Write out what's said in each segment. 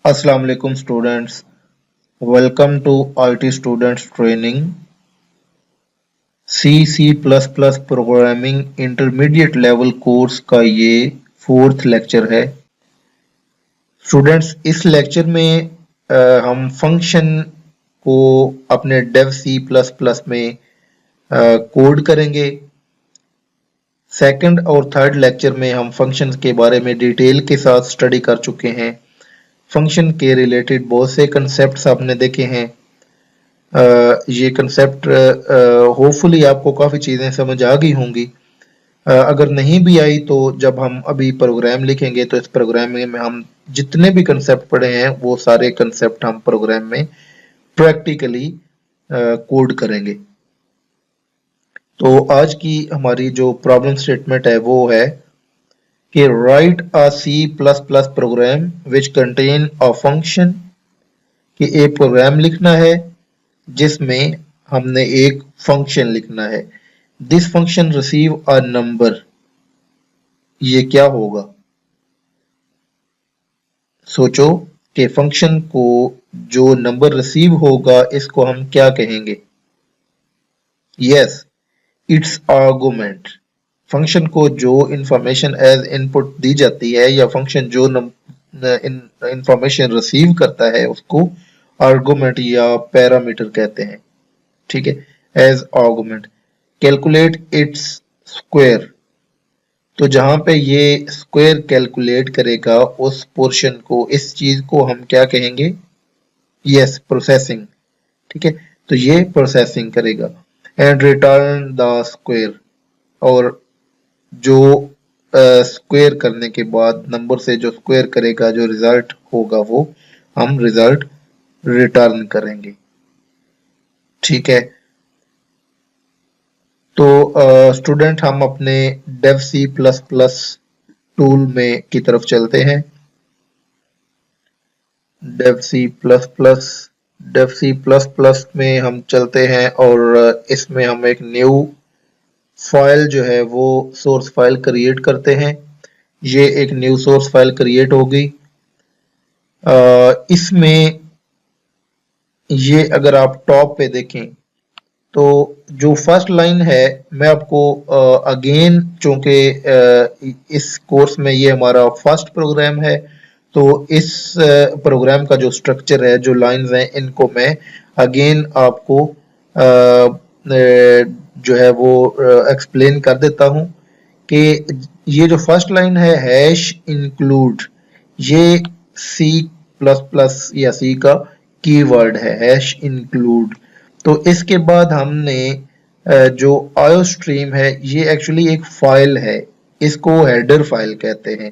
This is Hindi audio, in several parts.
Assalamu alaikum students. Welcome to IT Students Training C++ Programming Intermediate Level course का ये 4th लेक्चर है। स्टूडेंट्स, इस लेक्चर में हम फंक्शन को अपने डेव C++ में कोड करेंगे। सेकंड और थर्ड लेक्चर में हम फंक्शन के बारे में डिटेल के साथ स्टडी कर चुके हैं। फंक्शन के रिलेटेड बहुत से कंसेप्ट्स आपने देखे हैं। ये कंसेप्ट होपफुली आपको काफ़ी चीज़ें समझ आ गई होंगी। अगर नहीं भी आई तो जब हम अभी प्रोग्राम लिखेंगे तो इस प्रोग्राम में हम जितने भी कंसेप्ट पढ़े हैं वो सारे कंसेप्ट हम प्रोग्राम में प्रैक्टिकली कोड करेंगे। तो आज की हमारी जो प्रॉब्लम स्टेटमेंट है वो है कि write a C++ program which contain a function, कि एक प्रोग्राम लिखना है जिसमें हमने एक फंक्शन लिखना है। This function receive a number, ये क्या होगा? सोचो कि फंक्शन को जो नंबर रिसीव होगा इसको हम क्या कहेंगे? Yes, it's argument. फंक्शन को जो इंफॉर्मेशन एज इनपुट दी जाती है या फंक्शन जो इंफॉर्मेशन रिसीव करता है उसको आर्गुमेंट या पैरामीटर कहते हैं। ठीक है, as argument. Calculate its square, तो जहां पे ये स्क्वायर कैलकुलेट करेगा उस पोर्शन को, इस चीज को हम क्या कहेंगे? Yes, processing. ठीक है, तो ये प्रोसेसिंग करेगा। एंड रिटर्न द स्क्वायर, और जो स्क्वायर करने के बाद नंबर से जो स्क्वायर करेगा जो रिजल्ट होगा वो हम रिजल्ट रिटर्न करेंगे। ठीक है, तो स्टूडेंट हम अपने डेव C++ टूल में की तरफ चलते हैं। डेव C++ में हम चलते हैं और इसमें हम एक न्यू फाइल जो है वो सोर्स फाइल क्रिएट करते हैं। ये एक न्यू सोर्स फाइल क्रिएट हो गई। इसमें ये अगर आप टॉप पे देखें तो जो फर्स्ट लाइन है, मैं आपको अगेन, चूंकि इस कोर्स में ये हमारा फर्स्ट प्रोग्राम है तो इस प्रोग्राम का जो स्ट्रक्चर है, जो लाइंस हैं, इनको मैं अगेन आपको जो है वो एक्सप्लेन कर देता हूं कि ये जो फर्स्ट लाइन है हैश इंक्लूड, ये C++ या C का कीवर्ड है, हैश इंक्लूड। तो इसके बाद हमने जो आयोस्ट्रीम है ये एक्चुअली एक फाइल है, इसको हेडर फाइल कहते हैं।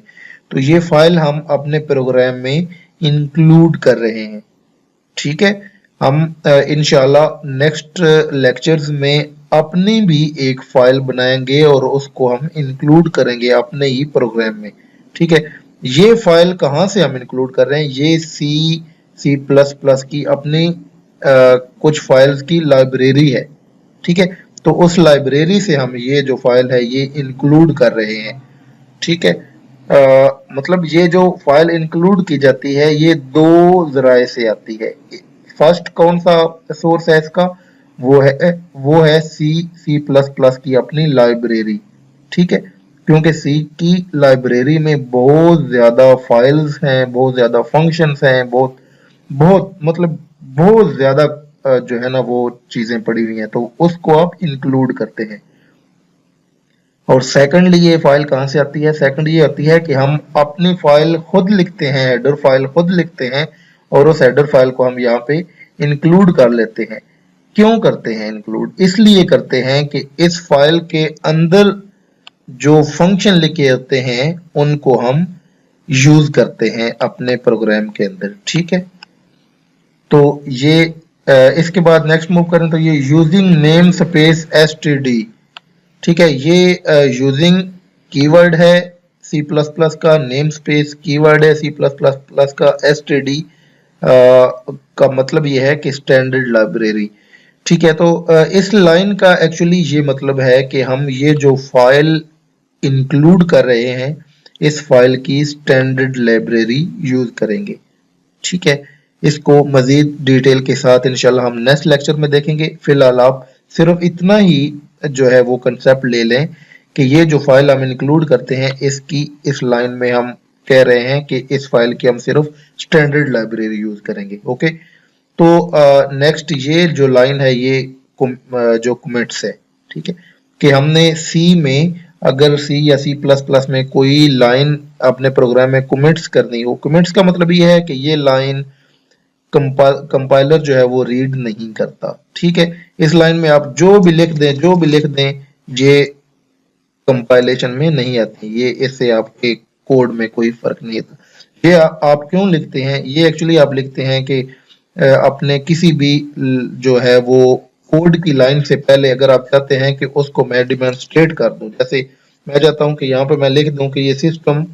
तो ये फाइल हम अपने प्रोग्राम में इंक्लूड कर रहे हैं। ठीक है, हम इंशाल्लाह नेक्स्ट लेक्चर्स में अपनी भी एक फाइल बनाएंगे और उसको हम इंक्लूड करेंगे अपने ही प्रोग्राम में। ठीक है, ये फाइल कहाँ से हम इंक्लूड कर रहे हैं? ये C++ की अपनी कुछ फाइल्स की लाइब्रेरी है। ठीक है, तो उस लाइब्रेरी से हम ये जो फाइल है ये इंक्लूड कर रहे हैं। ठीक है, मतलब ये जो फाइल इंक्लूड की जाती है ये दो जराए से आती है। फर्स्ट कौन सा सोर्स है इसका? वो है C++ की अपनी लाइब्रेरी। ठीक है, क्योंकि C की लाइब्रेरी में बहुत ज्यादा फाइल्स हैं, बहुत ज्यादा फंक्शंस हैं, बहुत बहुत मतलब बहुत ज्यादा जो है ना वो चीजें पड़ी हुई हैं, तो उसको आप इंक्लूड करते हैं। और सेकंडली ये फाइल कहाँ से आती है? सेकंड ये आती है कि हम अपनी फाइल खुद लिखते हैं, हेडर फाइल खुद लिखते हैं और उस हेडर फाइल को हम यहाँ पे इंक्लूड कर लेते हैं। क्यों करते हैं इंक्लूड? इसलिए करते हैं कि इस फाइल के अंदर जो फंक्शन लिखे होते हैं उनको हम यूज करते हैं अपने प्रोग्राम के अंदर। ठीक है, तो ये इसके बाद नेक्स्ट मूव करें तो ये यूजिंग नेम स्पेस std। ठीक है, ये यूजिंग कीवर्ड है C++ का, नेम स्पेस कीवर्ड है C++ का, std का मतलब ये है कि स्टैंडर्ड लाइब्रेरी। ठीक है, तो इस लाइन का एक्चुअली ये मतलब है कि हम ये जो फाइल इंक्लूड कर रहे हैं इस फाइल की स्टैंडर्ड लाइब्रेरी यूज करेंगे। ठीक है, इसको मजीद डिटेल के साथ इंशाल्लाह हम नेक्स्ट लेक्चर में देखेंगे। फिलहाल आप सिर्फ इतना ही जो है वो कंसेप्ट ले लें कि ये जो फाइल हम इंक्लूड करते हैं इसकी इस लाइन में हम कह रहे हैं कि इस फाइल की हम सिर्फ स्टैंडर्ड लाइब्रेरी यूज करेंगे। ओके, तो नेक्स्ट ये जो लाइन है ये जो कमिट्स है, ठीक है, कि हमने सी में अगर सी या सी प्लस प्लस में कोई लाइन अपने प्रोग्राम में कमिट्स करनी हो, कमिट्स का मतलब ये है कि ये लाइन कंपाइलर जो है वो रीड नहीं करता। ठीक है, इस लाइन में आप जो भी लिख दें ये कंपाइलेशन में नहीं आती, ये इससे आपके कोड में कोई फर्क नहीं आता। ये आप क्यों लिखते हैं, ये एक्चुअली आप लिखते हैं कि अपने किसी भी जो है वो कोड की लाइन से पहले अगर आप चाहते हैं कि उसको मैं डिमॉन्स्ट्रेट कर दूं, जैसे मैं चाहता हूं कि यहाँ पे मैं लिख दूं कि ये सिस्टम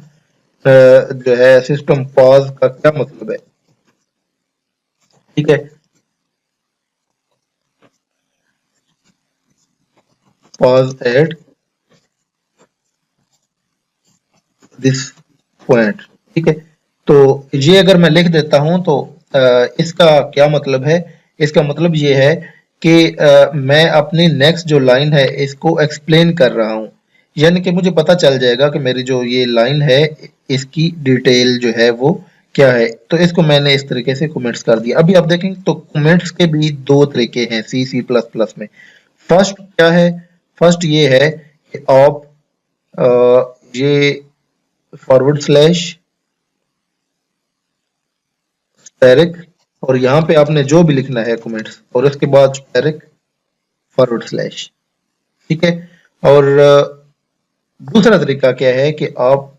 जो है सिस्टम पॉज का क्या मतलब है। ठीक है, पॉज एट दिस पॉइंट। ठीक है, तो ये अगर मैं लिख देता हूं तो इसका क्या मतलब है, इसका मतलब ये है कि मैं अपनी नेक्स्ट जो लाइन है इसको एक्सप्लेन कर रहा हूं, यानी कि मुझे पता चल जाएगा कि मेरी जो ये लाइन है इसकी डिटेल जो है वो क्या है। तो इसको मैंने इस तरीके से कमेंट्स कर दिया। अभी आप देखेंगे तो कमेंट्स के भी दो तरीके हैं सी सी प्लस प्लस में। फर्स्ट क्या है, फर्स्ट ये है कि आप ये फॉरवर्ड स्लैश स्टैरिक और यहाँ पे आपने जो भी लिखना है कमेंट्स और उसके बाद स्टैरिक फॉरवर्ड स्लैश। ठीक है, और दूसरा तरीका क्या है कि आप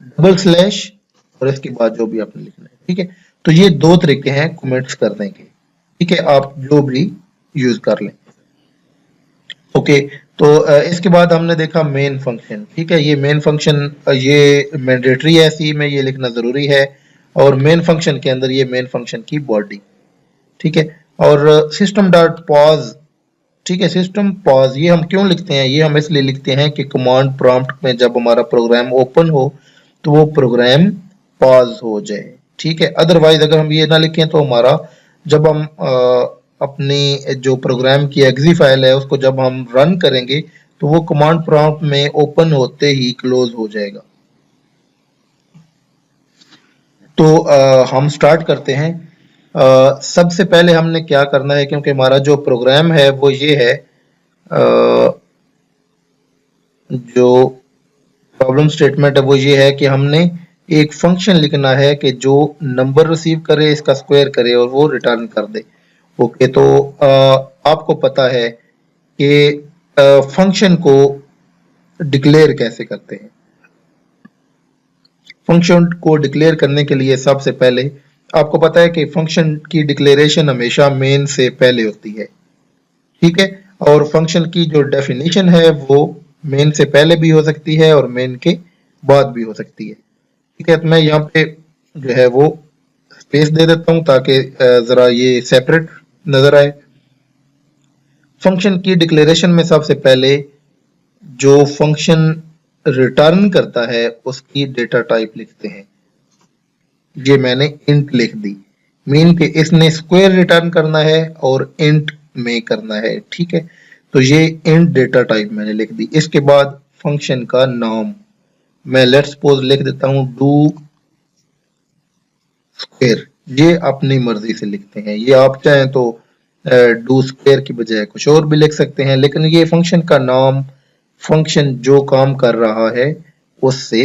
डबल स्लैश और इसके बाद जो भी आपने लिखना है। ठीक है, तो ये दो तरीके हैं कमेंट्स करने के। ठीक है, आप जो भी यूज कर लें। ओके, तो इसके बाद हमने देखा मेन फंक्शन। ठीक है, ये मेन फंक्शन ये मैंडेटरी है, सी में ये लिखना जरूरी है और मेन फंक्शन के अंदर ये मेन फंक्शन की बॉडी। ठीक है, और सिस्टम डॉट पॉज। ठीक है, सिस्टम पॉज ये हम क्यों लिखते हैं, ये हम इसलिए लिखते हैं कि कमांड प्रॉम्प्ट में जब हमारा प्रोग्राम ओपन हो तो वो प्रोग्राम पॉज हो जाए। ठीक है, अदरवाइज अगर हम ये ना लिखें तो हमारा जब हम अपनी जो प्रोग्राम की एग्जी फाइल है उसको जब हम रन करेंगे तो वो कमांड प्रॉम्प्ट में ओपन होते ही क्लोज हो जाएगा। तो हम स्टार्ट करते हैं। सबसे पहले हमने क्या करना है, क्योंकि हमारा जो प्रोग्राम है वो ये है, जो प्रॉब्लम स्टेटमेंट है वो ये है कि हमने एक फंक्शन लिखना है कि जो नंबर रिसीव करे इसका स्क्वायर करे और वो रिटर्न कर दे। ओके, तो आपको पता है कि फंक्शन को डिक्लेयर कैसे करते हैं। फंक्शन को डिक्लेयर करने के लिए सबसे पहले आपको पता है कि फंक्शन की डिक्लेरेशन हमेशा मेन से पहले होती है। ठीक है, और फंक्शन की जो डेफिनेशन है वो मेन से पहले भी हो सकती है और मेन के बाद भी हो सकती है। ठीक है, तो मैं यहाँ पे जो है वो स्पेस दे देता हूँ ताकि जरा ये सेपरेट नजर आए। फंक्शन की डिक्लेरेशन में सबसे पहले जो फंक्शन रिटर्न करता है उसकी डेटा टाइप लिखते हैं। ये मैंने इंट लिख दी, मीन के इसने स्क्वायर रिटर्न करना है और इंट में करना है। ठीक है, तो ये इंट डेटा टाइप मैंने लिख दी। इसके बाद फंक्शन का नाम मैं लेट्स सपोज लिख देता हूं डू स्क्वायर। ये अपनी मर्जी से लिखते हैं, ये आप चाहें तो डू स्क्वायर की बजाय कुछ और भी लिख सकते हैं, लेकिन ये फंक्शन का नाम फंक्शन जो काम कर रहा है उससे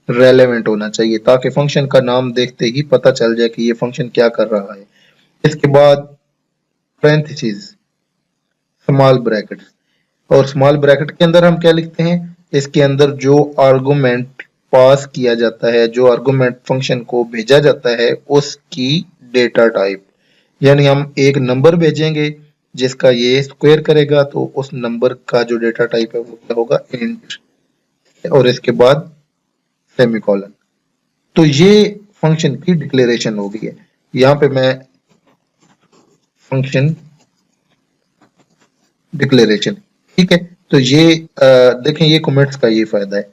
रेलेवेंट होना चाहिए ताकि फंक्शन का नाम देखते ही पता चल जाए कि ये फंक्शन क्या कर रहा है। इसके बाद पैरेंथेसिस, स्मॉल ब्रैकेट, और स्मॉल ब्रैकेट के अंदर हम क्या लिखते हैं, इसके अंदर जो आर्गुमेंट पास किया जाता है, जो आर्गुमेंट फंक्शन को भेजा जाता है उसकी डेटा टाइप, यानी हम एक नंबर भेजेंगे जिसका ये स्क्वायर करेगा तो उस नंबर का जो डेटा टाइप है वो क्या होगा, इंट, और इसके बाद सेमीकोलन। तो ये फंक्शन की डिक्लेरेशन हो गई है। यहाँ पे मैं फंक्शन डिक्लेरेशन, ठीक है, तो ये देखें ये कमेंट्स का ये फायदा है,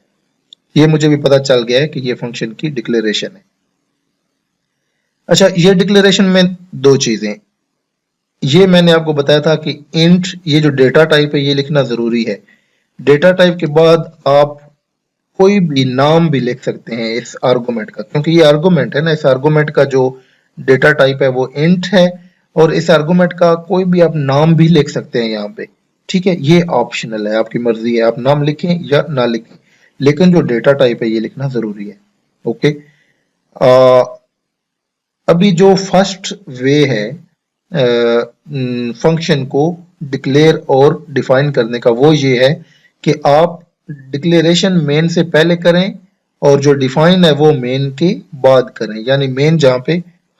ये मुझे भी पता चल गया है कि ये फंक्शन की डिक्लेरेशन है। अच्छा, ये डिक्लेरेशन में दो चीजें, ये मैंने आपको बताया था कि इंट ये जो डेटा टाइप है ये लिखना जरूरी है। डेटा टाइप के बाद आप कोई भी नाम भी लिख सकते हैं इस आर्गुमेंट का, क्योंकि ये आर्गुमेंट है ना, इस आर्गुमेंट का जो डेटा टाइप है वो इंट है, और इस आर्गुमेंट का कोई भी आप नाम भी लिख सकते हैं यहाँ पे। ठीक है, ये ऑप्शनल है, आपकी मर्जी है, आप नाम लिखें या ना लिखें, लेकिन जो डेटा टाइप है ये लिखना जरूरी है। ओके, अभी जो फर्स्ट वे है फंक्शन को डिक्लेयर और डिफाइन करने का, वो ये है कि आप डिक्लेरेशन मेन से पहले करें और जो डिफाइन है वो मेन के बाद करें, यानी मेन जहाँ पे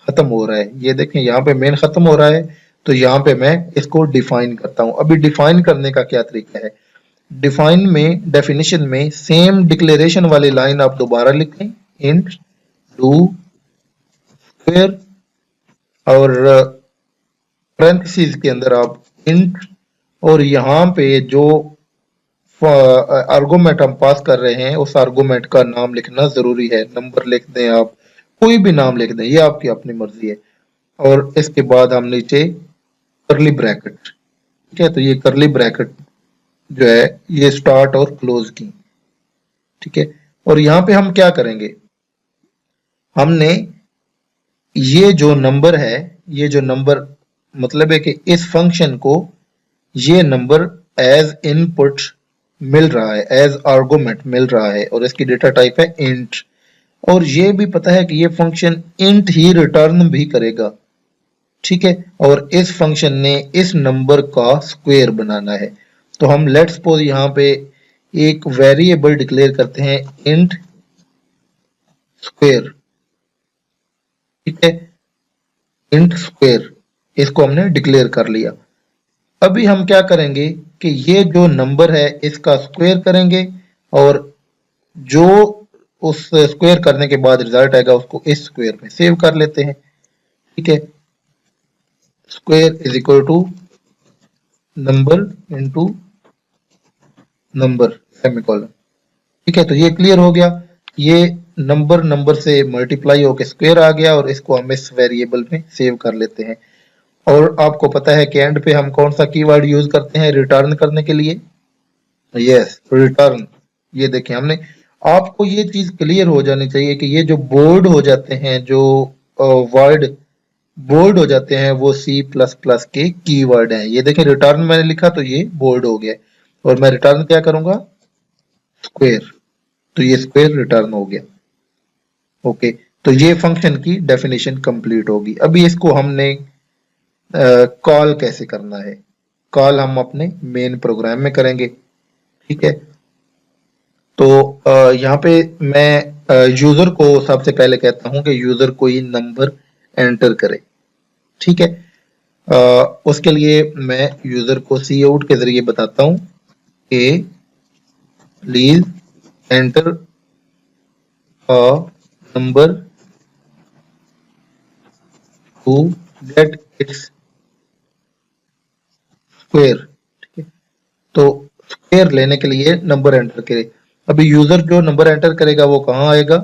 खत्म हो रहा है, ये देखें यहाँ पे मेन खत्म हो रहा है, तो यहाँ पे मैं इसको डिफाइन करता हूँ। अभी डिफाइन करने का क्या तरीका है, डिफाइन में डेफिनेशन में सेम डिक्लेरेशन वाली लाइन आप दोबारा लिखें, इंट डू स्क्वायर, और पैरेंथेसिस के अंदर आप इंट, और यहाँ पे जो आर्गुमेंट हम पास कर रहे हैं उस आर्गुमेंट का नाम लिखना जरूरी है। नंबर लिख दें, आप कोई भी नाम लिख दें, ये आपकी अपनी मर्जी है। और इसके बाद हम नीचे करली ब्रैकेट, ठीक है, तो ये करली ब्रैकेट जो है ये स्टार्ट और क्लोज की, ठीक है। और यहाँ पे हम क्या करेंगे, हमने ये जो नंबर है, ये जो नंबर मतलब है कि इस फंक्शन को ये नंबर एज इनपुट मिल रहा है, एज आर्गुमेंट मिल रहा है, और इसकी डेटा टाइप है इंट, और ये भी पता है कि ये फंक्शन इंट ही रिटर्न भी करेगा, ठीक है। और इस फंक्शन ने इस नंबर का स्क्वायर बनाना है, तो हम लेट्स सपोज यहाँ पे एक वेरिएबल डिक्लेयर करते हैं इंट स्क्वायर, ठीक है, इंट स्क्वायर, इसको हमने डिक्लेयर कर लिया। अभी हम क्या करेंगे कि ये जो नंबर है इसका स्क्वायर करेंगे, और जो उस स्क्वायर करने के बाद रिजल्ट आएगा उसको इस स्क्वायर में सेव कर लेते हैं, ठीक है। Square is equal to number into number semicolon, ठीक है। तो ये क्लियर हो गया, ये नंबर नंबर से मल्टीप्लाई होकर स्क्वायर आ गया, और इसको हम इस वेरिएबल में सेव कर लेते हैं। और आपको पता है कि एंड पे हम कौन सा कीवर्ड यूज करते हैं रिटर्न करने के लिए, यस रिटर्न। ये देखें हमने, आपको ये चीज क्लियर हो जानी चाहिए कि ये जो बोर्ड हो जाते हैं, जो वर्ड बोल्ड हो जाते हैं, वो सी प्लस प्लस के कीवर्ड हैं। ये देखें रिटर्न मैंने लिखा तो ये बोल्ड हो गया, और मैं रिटर्न क्या करूंगा, स्क्वायर, तो ये स्क्वायर रिटर्न हो गया। ओके, तो ये फंक्शन की डेफिनेशन कंप्लीट होगी। अभी इसको हमने कॉल कैसे करना है, कॉल हम अपने मेन प्रोग्राम में करेंगे, ठीक है। तो यहाँ पे मैं यूजर को सबसे पहले कहता हूं कि यूजर कोई नंबर एंटर करे, ठीक है। उसके लिए मैं यूजर को सी आउट के जरिए बताता हूं कि please enter a number to get its square, ठीक है। तो स्क्वायर लेने के लिए नंबर एंटर करे। अभी यूजर जो नंबर एंटर करेगा वो कहाँ आएगा,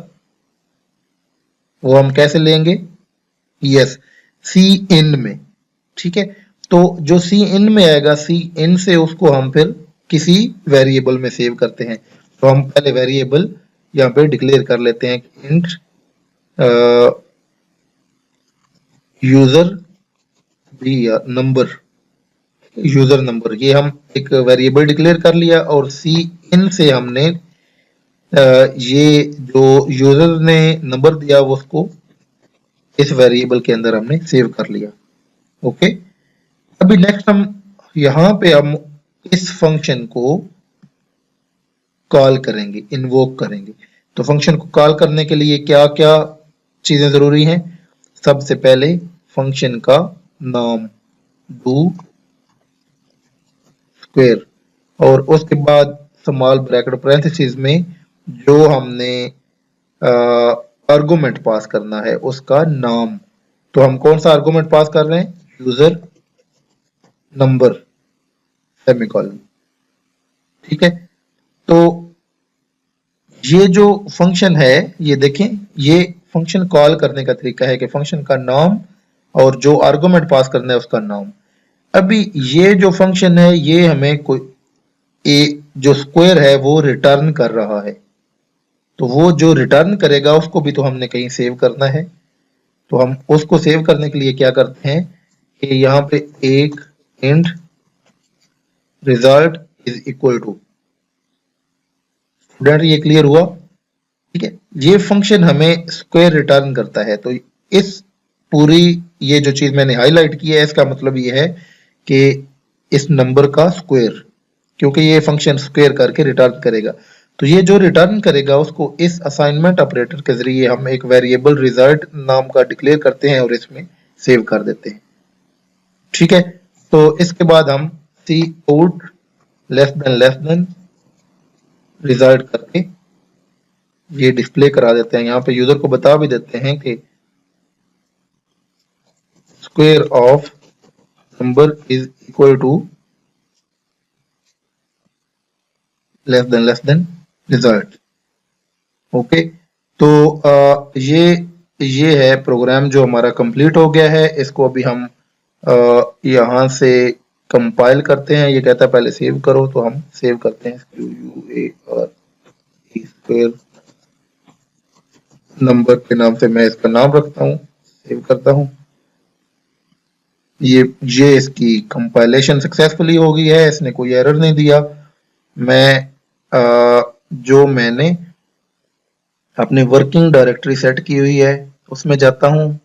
वो हम कैसे लेंगे, यस सी इन में, ठीक है। तो जो सी इन में आएगा, सी इन से उसको हम फिर किसी वेरिएबल में सेव करते हैं। तो हम पहले वेरिएबल यहाँ पे डिक्लेयर कर लेते हैं इंट यूजर भी नंबर, यूजर नंबर, ये हम एक वेरिएबल डिक्लेयर कर लिया, और सी इन से हमने ये जो यूजर ने नंबर दिया वो उसको इस वेरिएबल के अंदर हमने सेव कर लिया। ओके, अभी नेक्स्ट हम यहाँ पे हम इस फंक्शन को कॉल करेंगे, इन्वोक करेंगे। तो फंक्शन को कॉल करने के लिए क्या क्या चीजें जरूरी हैं, सबसे पहले फंक्शन का नाम डू स्क्वायर, और उसके बाद स्मॉल ब्रैकेट पैरेंथेसिस में जो हमने आर्गुमेंट पास करना है उसका नाम। तो हम कौन सा आर्गुमेंट पास कर रहे हैं, यूजर नंबर सेमीकोलन, ठीक है। तो ये जो फंक्शन है, ये देखें, ये फंक्शन कॉल करने का तरीका है कि फंक्शन का नाम और जो आर्गुमेंट पास करना है उसका नाम। अभी ये जो फंक्शन है ये हमें कोई जो स्क्वायर है वो रिटर्न कर रहा है, तो वो जो रिटर्न करेगा उसको भी तो हमने कहीं सेव करना है। तो हम उसको सेव करने के लिए क्या करते हैं कि यहाँ पे एक int result is equal to, student ये क्लियर हुआ? ठीक है, ये फंक्शन हमें स्क्वायर रिटर्न करता है। तो इस पूरी ये जो चीज मैंने हाईलाइट की है इसका मतलब ये है कि इस नंबर का स्क्वायर, क्योंकि ये फंक्शन स्क्वायर करके रिटर्न करेगा। तो ये जो रिटर्न करेगा उसको इस असाइनमेंट ऑपरेटर के जरिए हम एक वेरिएबल रिजल्ट नाम का डिक्लेयर करते हैं और इसमें सेव कर देते हैं। ठीक है, तो इसके बाद हम सी आउट लेस देन रिजल्ट करके ये डिस्प्ले करा देते हैं। यहाँ पे यूजर को बता भी देते हैं कि square of number is equal to less than result. Okay, तो ये है प्रोग्राम जो हमारा कंप्लीट हो गया है। इसको अभी हम यहाँ से कंपाइल करते हैं। ये कहता है पहले सेव करो, तो हम सेव करते हैं स्क्वायर नंबर के नाम से मैं इसका नाम रखता हूँ, सेव करता हूँ। ये इसकी कंपाइलेशन सक्सेसफुली हो गई है, इसने कोई एरर नहीं दिया। मैं जो मैंने अपने वर्किंग डायरेक्टरी सेट की हुई है उसमें जाता हूँ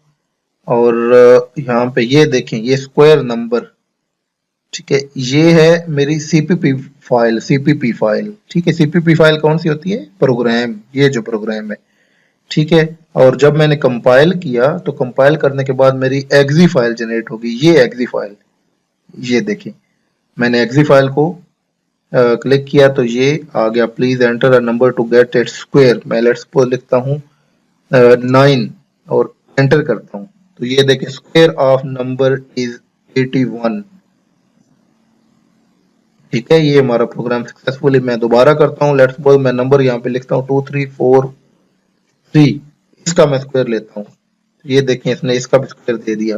और यहाँ पे ये देखें, ये स्क्वायर नंबर, ठीक है, ये है मेरी सीपीपी फाइल। ठीक है, सीपीपी फाइल कौन सी होती है? प्रोग्राम, ये जो प्रोग्राम है। ठीक है, और जब मैंने कंपाइल किया तो कंपाइल करने के बाद मेरी एक्जी फाइल जनरेट होगी। ये एक्जी फाइल, ये देखें, मैंने एक्जी फाइल को क्लिक किया तो ये आ गया। Please enter a number to get its square. मैं लेट्स सपोज लिखता हूँ 9 और एंटर करता हूँ, तो ये देखें स्क्वायर ऑफ नंबर इज 81। ठीक है, ये हमारा प्रोग्राम सक्सेसफुली, मैं दोबारा करता हूँ। लेट्स सपोज मैं नंबर यहाँ पे लिखता हूँ 2343, इसका मैं स्क्वायर लेता हूँ, ये देखें इसने इसका भी स्क्वायर दे दिया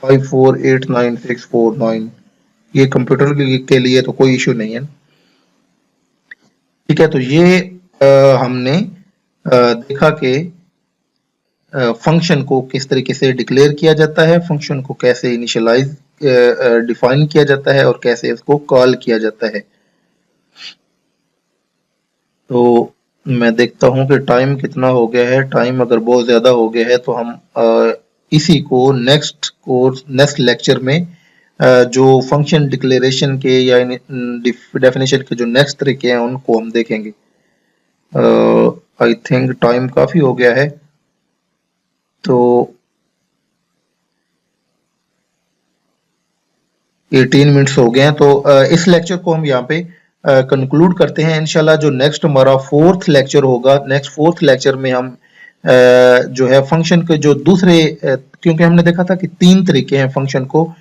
54894649। ये कंप्यूटर के लिए तो कोई इशू नहीं है। ठीक है, तो ये हमने देखा कि फंक्शन को किस तरीके से डिक्लेयर किया जाता है, फंक्शन को कैसे इनिशियलाइज डिफाइन किया जाता है और कैसे उसको कॉल किया जाता है। तो मैं देखता हूं कि टाइम कितना हो गया है। टाइम अगर बहुत ज्यादा हो गया है तो हम इसी को नेक्स्ट लेक्चर में जो फंक्शन डिक्लेरेशन के या डेफिनेशन के जो नेक्स्ट तरीके हैं उनको हम देखेंगे। आई थिंक टाइम काफी हो गया है, तो 18 मिनट्स हो गए हैं। तो इस लेक्चर को हम यहाँ पे कंक्लूड करते हैं। इंशाल्लाह जो नेक्स्ट हमारा फोर्थ लेक्चर होगा, नेक्स्ट फोर्थ लेक्चर में हम जो है फंक्शन के जो दूसरे, क्योंकि हमने देखा था कि 3 तरीके हैं फंक्शन को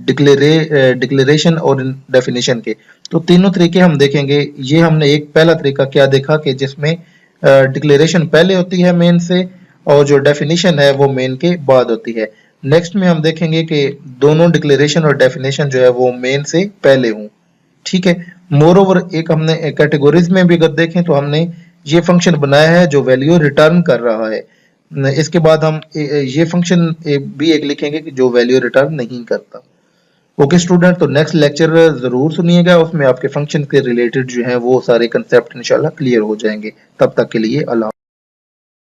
डिक्लेरेशन और डेफिनेशन के, तो तीनों तरीके हम देखेंगे। ये हमने एक पहला तरीका क्या देखा कि जिसमें डिक्लेरेशन पहले होती है मेन से और जो डेफिनेशन है वो मेन के बाद होती है। नेक्स्ट में हम देखेंगे कि दोनों डिक्लेरेशन और डेफिनेशन जो है वो मेन से पहले हों। ठीक है, मोर ओवर एक हमने कैटेगरीज में भी अगर देखें तो हमने ये फंक्शन बनाया है जो वैल्यू रिटर्न कर रहा है। इसके बाद हम ये फंक्शन भी एक लिखेंगे कि जो वैल्यू रिटर्न नहीं करता। ओके स्टूडेंट, तो नेक्स्ट लेक्चर जरूर सुनिएगा, उसमें आपके फंक्शन के रिलेटेड जो है वो सारे कंसेप्ट इंशाल्लाह क्लियर हो जाएंगे। तब तक के लिए अल्लाह।